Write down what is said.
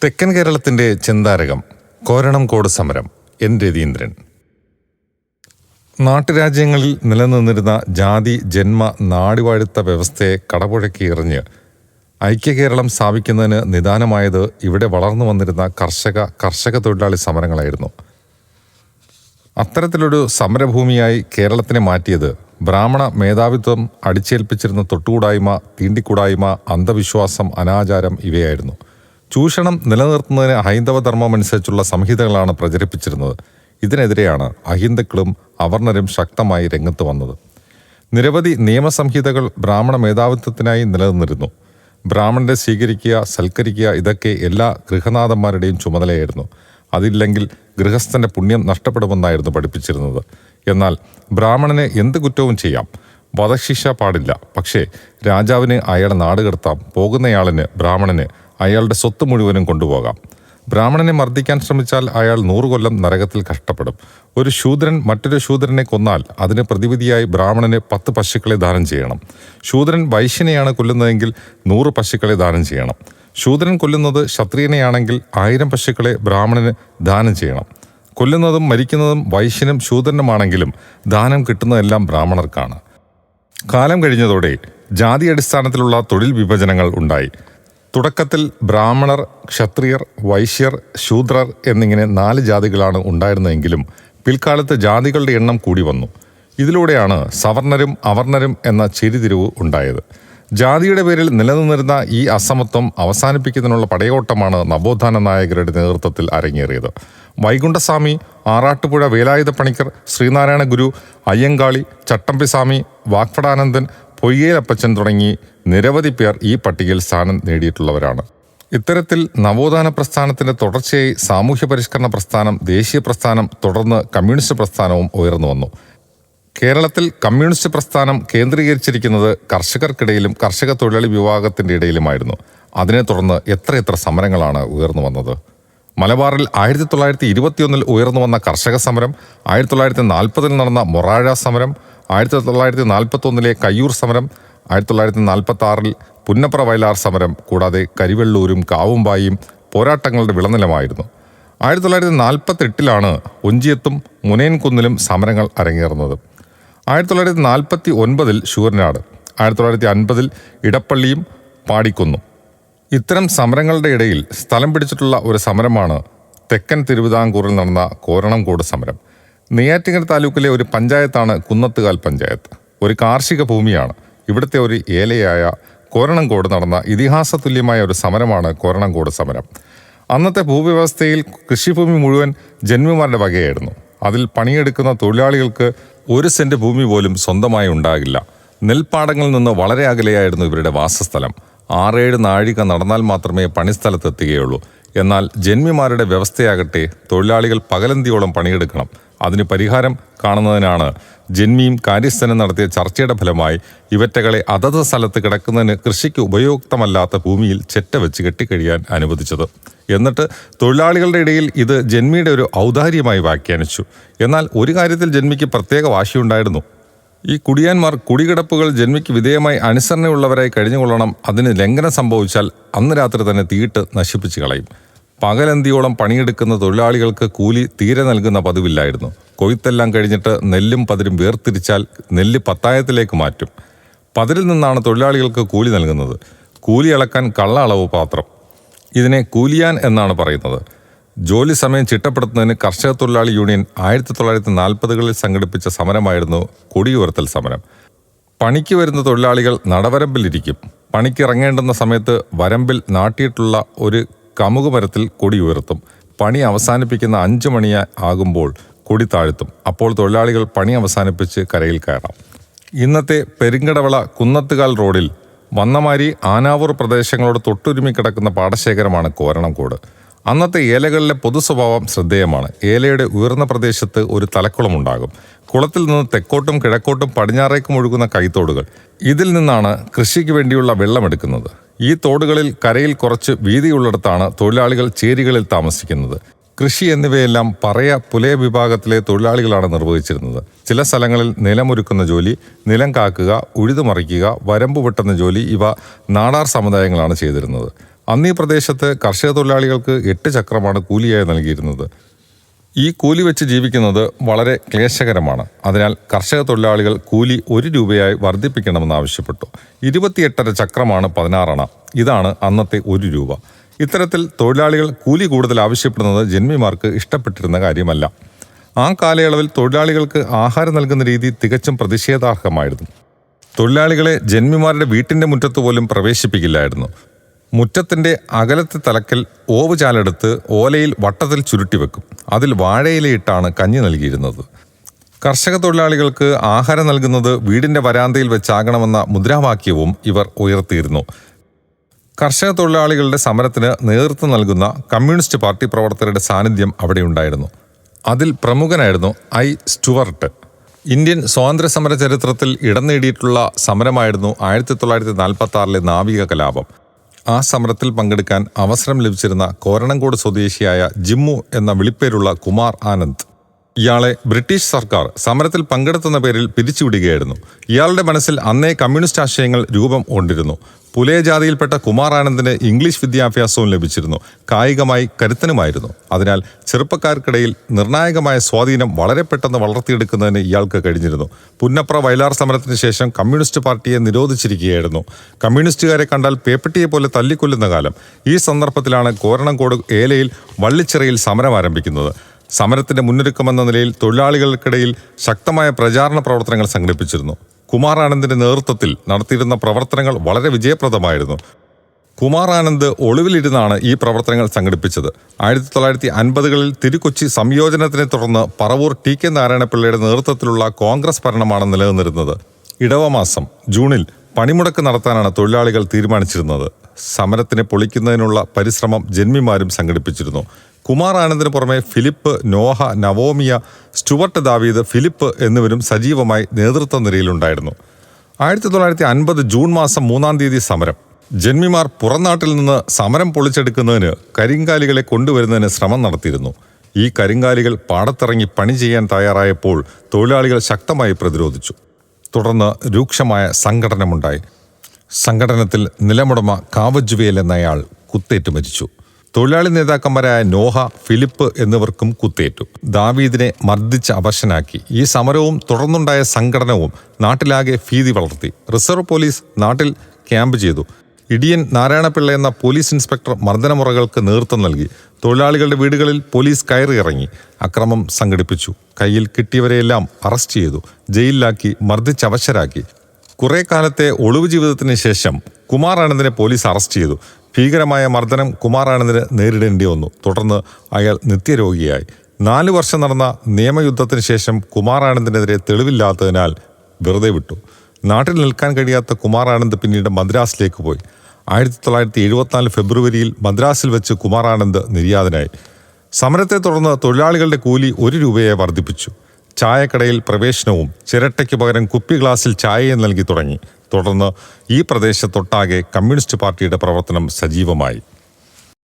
തെക്കൻ കേരളത്തിന്റെ ചെന്താരകം കോരണംകോട് സമരം. എൻ രതീന്ദ്രൻ. നാട്ടുരാജ്യങ്ങളിൽ നിലനിന്നിരുന്ന ജാതി ജന്മ നാടിവാഴുത്ത വ്യവസ്ഥയെ കടപുഴക്കി എറിഞ്ഞ് ഐക്യകേരളം സ്ഥാപിക്കുന്നതിന് നിദാനമായത് ഇവിടെ വളർന്നു വന്നിരുന്ന കർഷക തൊഴിലാളി സമരങ്ങളായിരുന്നു. അത്തരത്തിലൊരു സമരഭൂമിയായി കേരളത്തിനെ മാറ്റിയത് ബ്രാഹ്മണ മേധാവിത്വം അടിച്ചേൽപ്പിച്ചിരുന്ന തൊട്ടുകൂടായ്മ, തീണ്ടിക്കൂടായ്മ, അന്ധവിശ്വാസം, അനാചാരം ഇവയായിരുന്നു. ചൂഷണം നിലനിർത്തുന്നതിന് ഹൈന്ദവ ധർമ്മമനുസരിച്ചുള്ള സംഹിതകളാണ് പ്രചരിപ്പിച്ചിരുന്നത്. ഇതിനെതിരെയാണ് അഹിന്ദുക്കളും അവർണരും ശക്തമായി രംഗത്ത് വന്നത്. നിരവധി നിയമസംഹിതകൾ ബ്രാഹ്മണ മേധാവിത്വത്തിനായി നിലനിന്നിരുന്നു. ബ്രാഹ്മണരെ സ്വീകരിക്കുക, സൽക്കരിക്കുക, ഇതൊക്കെ എല്ലാ ഗൃഹനാഥന്മാരുടെയും ചുമതലയായിരുന്നു. അതില്ലെങ്കിൽ ഗൃഹസ്ഥന്റെ പുണ്യം നഷ്ടപ്പെടുമെന്നായിരുന്നു പഠിപ്പിച്ചിരുന്നത്. എന്നാൽ ബ്രാഹ്മണന് എന്ത് കുറ്റവും ചെയ്യാം, വധശിക്ഷ പാടില്ല. പക്ഷേ രാജാവിന് അയാളെ നാടുകടത്താം, പോകുന്നയാളിന് ബ്രാഹ്മണന് അയാളുടെ സ്വത്ത് മുഴുവനും കൊണ്ടുപോകാം. ബ്രാഹ്മണനെ മർദ്ദിക്കാൻ ശ്രമിച്ചാൽ അയാൾ 100 കൊല്ലം നരകത്തിൽ കഷ്ടപ്പെടും. ഒരു ശൂദ്രൻ മറ്റൊരു ശൂദ്രനെ കൊന്നാൽ അതിന് പ്രതിവിധിയായി ബ്രാഹ്മണന് 10 പശുക്കളെ ദാനം ചെയ്യണം. ശൂദ്രൻ വൈശ്യനെയാണ് കൊല്ലുന്നതെങ്കിൽ 100 പശുക്കളെ ദാനം ചെയ്യണം. ശൂദ്രൻ കൊല്ലുന്നത് ക്ഷത്രിയനെയാണെങ്കിൽ 1000 പശുക്കളെ ബ്രാഹ്മണന് ദാനം ചെയ്യണം. കൊല്ലുന്നതും മരിക്കുന്നതും വൈശ്യനും ശൂദ്രനുമാണെങ്കിലും ദാനം കിട്ടുന്നതെല്ലാം ബ്രാഹ്മണർക്കാണ്. കാലം കഴിഞ്ഞതോടെ ജാതി അടിസ്ഥാനത്തിലുള്ള തൊഴിൽ വിഭജനങ്ങൾ ഉണ്ടായി. തുടക്കത്തിൽ ബ്രാഹ്മണർ, ക്ഷത്രിയർ, വൈശ്യർ, ശൂദ്രർ എന്നിങ്ങനെ 4 ജാതികളാണ് ഉണ്ടായിരുന്നതെങ്കിലും പിൽക്കാലത്ത് ജാതികളുടെ എണ്ണം കൂടി വന്നു. ഇതിലൂടെയാണ് സവർണരും അവർണരും എന്ന ചെരിതിരിവ് ഉണ്ടായത്. ജാതിയുടെ പേരിൽ നിലനിന്നിരുന്ന ഈ അസമത്വം അവസാനിപ്പിക്കുന്നതിനുള്ള പടയോട്ടമാണ് നവോത്ഥാന നായകരുടെ നേതൃത്വത്തിൽ അരങ്ങേറിയത്. വൈകുണ്ഠസ്വാമി, ആറാട്ടുപുഴ വേലായുധപ്പണിക്കർ, ശ്രീനാരായണ ഗുരു, അയ്യങ്കാളി, ചട്ടമ്പിസ്വാമി, വാഗ്ഭടാനന്ദൻ, പൊയ്യേലപ്പച്ചൻ തുടങ്ങി നിരവധി പേർ ഈ പട്ടികയിൽ സ്ഥാനം നേടിയിട്ടുള്ളവരാണ്. ഇത്തരത്തിൽ നവോത്ഥാന പ്രസ്ഥാനത്തിന്റെ തുടർച്ചയായി സാമൂഹ്യ പരിഷ്കരണ പ്രസ്ഥാനം, ദേശീയ പ്രസ്ഥാനം, തുടർന്ന് കമ്മ്യൂണിസ്റ്റ് പ്രസ്ഥാനവും ഉയർന്നു വന്നു. കേരളത്തിൽ കമ്മ്യൂണിസ്റ്റ് പ്രസ്ഥാനം കേന്ദ്രീകരിച്ചിരിക്കുന്നത് കർഷകർക്കിടയിലും കർഷക തൊഴിലാളി വിഭാഗത്തിന്റെ ഇടയിലുമായിരുന്നു. അതിനെ തുടർന്ന് എത്രയെത്ര സമരങ്ങളാണ് ഉയർന്നു വന്നത്. മലബാറിൽ 1921 ഉയർന്നു വന്ന കർഷക സമരം, 1940 നടന്ന മൊറാഴ സമരം, 1941 കയ്യൂർ സമരം, 1946 പുന്നപ്ര വയലാർ സമരം, കൂടാതെ കരിവെള്ളൂരും കാവുമ്പായും പോരാട്ടങ്ങളുടെ വിളനിലമായിരുന്നു. 1948 ഒഞ്ചിയത്തും മുനയൻകുന്നിലും സമരങ്ങൾ അരങ്ങേറുന്നത്. 1949 ശൂരനാട്, 1950 ഇടപ്പള്ളിയും പാടിക്കുന്നും. ഇത്തരം സമരങ്ങളുടെ ഇടയിൽ സ്ഥലം പിടിച്ചിട്ടുള്ള ഒരു സമരമാണ് തെക്കൻ തിരുവിതാംകൂറിൽ നടന്ന കോരണംകോട് സമരം. നെയ്യാറ്റിൻകര താലൂക്കിലെ ഒരു പഞ്ചായത്താണ് കുന്നത്തുകാൽ പഞ്ചായത്ത്. ഒരു കാർഷിക ഭൂമിയാണ്. ഇവിടുത്തെ ഒരു ഏലയായ കോരണംകോട് നടന്ന ഇതിഹാസ തുല്യമായ ഒരു സമരമാണ് കോരണംകോട് സമരം. അന്നത്തെ ഭൂവ്യവസ്ഥയിൽ കൃഷിഭൂമി മുഴുവൻ ജന്മിമാരുടെ വകയായിരുന്നു. അതിൽ പണിയെടുക്കുന്ന തൊഴിലാളികൾക്ക് 1 സെന്റ് ഭൂമി പോലും സ്വന്തമായി ഉണ്ടാകില്ല. നെൽപ്പാടങ്ങളിൽ നിന്ന് വളരെ അകലെയായിരുന്നു ഇവരുടെ വാസസ്ഥലം. 6-7 നാഴിക നടന്നാൽ മാത്രമേ പണിസ്ഥലത്തെത്തുകയുള്ളൂ. എന്നാൽ ജന്മിമാരുടെ വ്യവസ്ഥയാകട്ടെ തൊഴിലാളികൾ പകലന്തിയോളം പണിയെടുക്കണം. അതിന് പരിഹാരം കാണുന്നതിനാണ് ജന്മിയും കാര്യസ്ഥനും നടത്തിയ ചർച്ചയുടെ ഫലമായി ഇവറ്റകളെ അതത് സ്ഥലത്ത് കിടക്കുന്നതിന് കൃഷിക്ക് ഉപയുക്തമല്ലാത്ത ഭൂമിയിൽ ചെറ്റ വെച്ച് കെട്ടിക്കഴിയാൻ അനുവദിച്ചത്. എന്നിട്ട് തൊഴിലാളികളുടെ ഇടയിൽ ഇത് ജന്മിയുടെ ഒരു ഔദാര്യമായി വ്യാഖ്യാനിച്ചു. എന്നാൽ ഒരു കാര്യത്തിൽ ജന്മിക്ക് പ്രത്യേക വാശിയുണ്ടായിരുന്നു. ഈ കുടിയാന്മാർ കുടികിടപ്പുകൾ ജന്മിക്ക് വിധേയമായി അനുസരണയുള്ളവരായി കഴിഞ്ഞുകൊള്ളണം. അതിന് ലംഘനം സംഭവിച്ചാൽ അന്ന് രാത്രി തന്നെ തീയിട്ട് നശിപ്പിച്ചു കളയും. പകലന്തിയോളം പണിയെടുക്കുന്ന തൊഴിലാളികൾക്ക് കൂലി തീരെ നൽകുന്ന പതിവില്ലായിരുന്നു. കൊയ്ത്തെല്ലാം കഴിഞ്ഞിട്ട് നെല്ലും പതിരും വേർതിരിച്ചാൽ നെല്ല് പത്തായത്തിലേക്ക് മാറ്റും. പതിരിൽ നിന്നാണ് തൊഴിലാളികൾക്ക് കൂലി നൽകുന്നത്. കൂലി അളക്കാൻ കള്ള അളവ് പാത്രം, ഇതിനെ കൂലിയാൻ എന്നാണ് പറയുന്നത്. ജോലി സമയം ചിട്ടപ്പെടുത്തുന്നതിന് കർഷക തൊഴിലാളി യൂണിയൻ 1940കളിൽ സംഘടിപ്പിച്ച സമരമായിരുന്നു കൊടിയുയർത്തൽ സമരം. പണിക്ക് വരുന്ന തൊഴിലാളികൾ നടവരമ്പിലിരിക്കും. പണിക്ക് ഇറങ്ങേണ്ടുന്ന സമയത്ത് വരമ്പിൽ നാട്ടിയിട്ടുള്ള ഒരു കമുക് മരത്തിൽ കൊടി ഉയർത്തും. പണി അവസാനിപ്പിക്കുന്ന 5 മണി ആകുമ്പോൾ കൊടി താഴ്ത്തും. അപ്പോൾ തൊഴിലാളികൾ പണി അവസാനിപ്പിച്ച് കരയിൽ കയറാം. ഇന്നത്തെ പെരിങ്കടവിള കുന്നത്തുകാൽ റോഡിൽ വന്നമാരി ആനാവൂർ പ്രദേശങ്ങളോട് തൊട്ടുരുമി കിടക്കുന്ന പാടശേഖരമാണ് കോരണംകോട്. അന്നത്തെ ഏലകളിലെ പൊതു സ്വഭാവം ശ്രദ്ധേയമാണ്. ഏലയുടെ ഉയർന്ന പ്രദേശത്ത് ഒരു തലക്കുളമുണ്ടാകും. കുളത്തിൽ നിന്ന് തെക്കോട്ടും കിഴക്കോട്ടും പടിഞ്ഞാറേക്കും ഒഴുകുന്ന കൈത്തോടുകൾ. ഇതിൽ നിന്നാണ് കൃഷിക്ക് വേണ്ടിയുള്ള വെള്ളമെടുക്കുന്നത്. ഈ തോടുകളിൽ കരയിൽ കുറച്ച് വീതിയുള്ളിടത്താണ് തൊഴിലാളികൾ ചേരികളിൽ താമസിക്കുന്നത്. കൃഷി എന്നിവയെല്ലാം പറയ പുലയ വിഭാഗത്തിലെ തൊഴിലാളികളാണ് നിർവഹിച്ചിരുന്നത്. ചില സ്ഥലങ്ങളിൽ നിലമൊരുക്കുന്ന ജോലി, നിലം കാക്കുക, ഉഴുതുമറിക്കുക, വരമ്പ് വെട്ടുന്ന ജോലി ഇവ നാടാർ സമുദായങ്ങളാണ് ചെയ്തിരുന്നത്. അന്ന് ഈ പ്രദേശത്ത് കർഷക തൊഴിലാളികൾക്ക് 8 ചക്രമാണ് കൂലിയായി നൽകിയിരുന്നത്. ഈ കൂലി വെച്ച് ജീവിക്കുന്നത് വളരെ ക്ലേശകരമാണ്. അതിനാൽ കർഷക തൊഴിലാളികൾ കൂലി 1 രൂപയായി വർദ്ധിപ്പിക്കണമെന്ന് ആവശ്യപ്പെട്ടു. 28.5 ചക്രമാണ് 16 അണ. ഇതാണ് അന്നത്തെ 1 രൂപ. ഇത്തരത്തിൽ തൊഴിലാളികൾ കൂലി കൂടുതൽ ആവശ്യപ്പെടുന്നത് ജന്മിമാർക്ക് ഇഷ്ടപ്പെട്ടിരുന്ന കാര്യമല്ല. ആ കാലയളവിൽ തൊഴിലാളികൾക്ക് ആഹാരം നൽകുന്ന രീതി തികച്ചും പ്രതിഷേധാർഹമായിരുന്നു. തൊഴിലാളികളെ ജന്മിമാരുടെ വീട്ടിൻ്റെ മുറ്റത്ത് പോലും പ്രവേശിപ്പിക്കില്ലായിരുന്നു. മുറ്റത്തിൻ്റെ അകലത്തെ തലക്കൽ ഓവുചാലെടുത്ത് ഓലയിൽ വട്ടത്തിൽ ചുരുട്ടിവെക്കും. അതിൽ വാഴയിലയിട്ടാണ് കഞ്ഞി നൽകിയിരുന്നത്. കർഷക തൊഴിലാളികൾക്ക് ആഹാരം നൽകുന്നത് വീടിൻ്റെ വരാന്തയിൽ വെച്ചാകണമെന്ന മുദ്രാവാക്യവും ഇവർ ഉയർത്തിയിരുന്നു. കർഷക തൊഴിലാളികളുടെ സമരത്തിന് നേതൃത്വം നൽകുന്ന കമ്മ്യൂണിസ്റ്റ് പാർട്ടി പ്രവർത്തകരുടെ സാന്നിധ്യം അവിടെ ഉണ്ടായിരുന്നു. അതിൽ പ്രമുഖനായിരുന്നു ഐ. സ്റ്റുവർട്ട്. ഇന്ത്യൻ സ്വാതന്ത്ര്യ സമര ചരിത്രത്തിൽ ഇടം നേടിയിട്ടുള്ള സമരമായിരുന്നു 1946 നാവിക കലാപം. ആ സമരത്തിൽ പങ്കെടുക്കാൻ അവസരം ലഭിച്ചിരുന്ന കോരണംകോട് സ്വദേശിയായ ജിമ്മു എന്ന വിളിപ്പേരുള്ള കുമാർ ആനന്ദ്. ഇയാളെ ബ്രിട്ടീഷ് സർക്കാർ സമരത്തിൽ പങ്കെടുത്തുന്ന പേരിൽ പിരിച്ചുവിടുകയായിരുന്നു. ഇയാളുടെ മനസ്സിൽ അന്നേ കമ്മ്യൂണിസ്റ്റ് ആശയങ്ങൾ രൂപം കൊണ്ടിരുന്നു. പുലയ ജാതിയിൽപ്പെട്ട കുമാർ ആനന്ദിന് ഇംഗ്ലീഷ് വിദ്യാഭ്യാസവും ലഭിച്ചിരുന്നു. കായികമായി കരുത്തനുമായിരുന്നു. അതിനാൽ ചെറുപ്പക്കാർക്കിടയിൽ നിർണായകമായ സ്വാധീനം വളരെ പെട്ടെന്ന് വളർത്തിയെടുക്കുന്നതിന് ഇയാൾക്ക് കഴിഞ്ഞിരുന്നു. പുന്നപ്ര വയലാർ സമരത്തിന് ശേഷം കമ്മ്യൂണിസ്റ്റ് പാർട്ടിയെ നിരോധിച്ചിരിക്കുകയായിരുന്നു. കമ്മ്യൂണിസ്റ്റുകാരെ കണ്ടാൽ പേപ്പട്ടിയെ പോലെ തല്ലിക്കൊല്ലുന്ന കാലം. ഈ സന്ദർഭത്തിലാണ് കോരണംകോട് ഏലയിൽ വള്ളിച്ചിറയിൽ സമരം ആരംഭിക്കുന്നത്. സമരത്തിന്റെ മുന്നൊരുക്കമെന്ന നിലയിൽ തൊഴിലാളികൾക്കിടയിൽ ശക്തമായ പ്രചാരണ പ്രവർത്തനങ്ങൾ സംഘടിപ്പിച്ചിരുന്നു. കുമാർ ആനന്ദിന്റെ നേതൃത്വത്തിൽ നടത്തിയിരുന്ന പ്രവർത്തനങ്ങൾ വളരെ വിജയപ്രദമായിരുന്നു. കുമാർ ആനന്ദ് ഒളിവിലിരുന്നാണ് ഈ പ്രവർത്തനങ്ങൾ സംഘടിപ്പിച്ചത്. 1950കളിൽ തിരുക്കൊച്ചി സംയോജനത്തിനെ തുടർന്ന് പറവൂർ ടി. കെ. നാരായണപിള്ളയുടെ നേതൃത്വത്തിലുള്ള കോൺഗ്രസ് ഭരണമാണ് നിലനിന്നിരുന്നത്. ഇടവമാസം ജൂണിൽ പണിമുടക്ക് നടത്താനാണ് തൊഴിലാളികൾ തീരുമാനിച്ചിരുന്നത്. സമരത്തിനെ പൊളിക്കുന്നതിനുള്ള പരിശ്രമം ജന്മിമാരും സംഘടിപ്പിച്ചിരുന്നു. കുമാർ ആനന്ദിന് പുറമെ ഫിലിപ്പ്, നോഹ, നവോമിയ, സ്റ്റുവർട്ട് ദാവീദ്, ഫിലിപ്പ് എന്നിവരും സജീവമായി നേതൃത്വ നിരയിലുണ്ടായിരുന്നു. 1950 ജൂൺ മാസം 3-ാം തീയതി സമരം. ജന്മിമാർ പുറംനാട്ടിൽ നിന്ന് സമരം പൊളിച്ചെടുക്കുന്നതിന് കരിങ്കാലികളെ കൊണ്ടുവരുന്നതിന് ശ്രമം നടത്തിയിരുന്നു. ഈ കരിങ്കാലികൾ പാടത്തിറങ്ങി പണി ചെയ്യാൻ തയ്യാറായപ്പോൾ തൊഴിലാളികൾ ശക്തമായി പ്രതിരോധിച്ചു. തുടർന്ന് രൂക്ഷമായ സംഘടനമുണ്ടായി. സംഘടനത്തിൽ നിലമുടമ കാവജുവേൽ എന്നയാൾ കുത്തേറ്റ് മരിച്ചു. തൊഴിലാളി നേതാക്കന്മാരായ നോഹ, ഫിലിപ്പ് എന്നിവർക്കും കുത്തേറ്റു. ദാവീദിനെ മർദ്ദിച്ച് അവശനാക്കി. ഈ സമരവും തുടർന്നുണ്ടായ സംഘടനവും നാട്ടിലാകെ ഭീതി വളർത്തി. റിസർവ് പോലീസ് നാട്ടിൽ ക്യാമ്പ് ചെയ്തു. ഇടിയൻ നാരായണപിള്ള എന്ന പോലീസ് ഇൻസ്പെക്ടർ മർദ്ദനമുറകൾക്ക് നേതൃത്വം നൽകി. തൊഴിലാളികളുടെ വീടുകളിൽ പോലീസ് കയറിയിറങ്ങി അക്രമം സംഘടിപ്പിച്ചു. കയ്യിൽ കിട്ടിയവരെയെല്ലാം അറസ്റ്റ് ചെയ്തു, ജയിലിലാക്കി, മർദ്ദിച്ചവശരാക്കി. കുറെ കാലത്തെ ഒളിവ് ജീവിതത്തിന് ശേഷം കുമാർ ആനന്ദിനെ പോലീസ് അറസ്റ്റ് ചെയ്തു. ഭീകരമായ മർദ്ദനം കുമാർ ആനന്ദിന് നേരിടേണ്ടി വന്നു. തുടർന്ന് അയാൾ നിത്യരോഗിയായി. 4 വർഷം നടന്ന നിയമയുദ്ധത്തിന് ശേഷം കുമാർ ആനന്ദിനെതിരെ തെളിവില്ലാത്തതിനാൽ വെറുതെ വിട്ടു. നാട്ടിൽ നിൽക്കാൻ കഴിയാത്ത കുമാർ ആനന്ദ് പിന്നീട് മദ്രാസിലേക്ക് പോയി. 1974 ഫെബ്രുവരിയിൽ മദ്രാസിൽ വെച്ച് കുമാർ ആനന്ദ് നിര്യാതനായി. സമരത്തെ തുടർന്ന് തൊഴിലാളികളുടെ കൂലി 1 രൂപയെ വർദ്ധിപ്പിച്ചു. ചായക്കടയിൽ പ്രവേശനവും ചിരട്ടയ്ക്ക് പകരം കുപ്പി ഗ്ലാസിൽ ചായയും നൽകി തുടങ്ങി. തുടർന്ന് ഈ പ്രദേശത്തൊട്ടാകെ കമ്മ്യൂണിസ്റ്റ് പാർട്ടിയുടെ പ്രവർത്തനം സജീവമായി.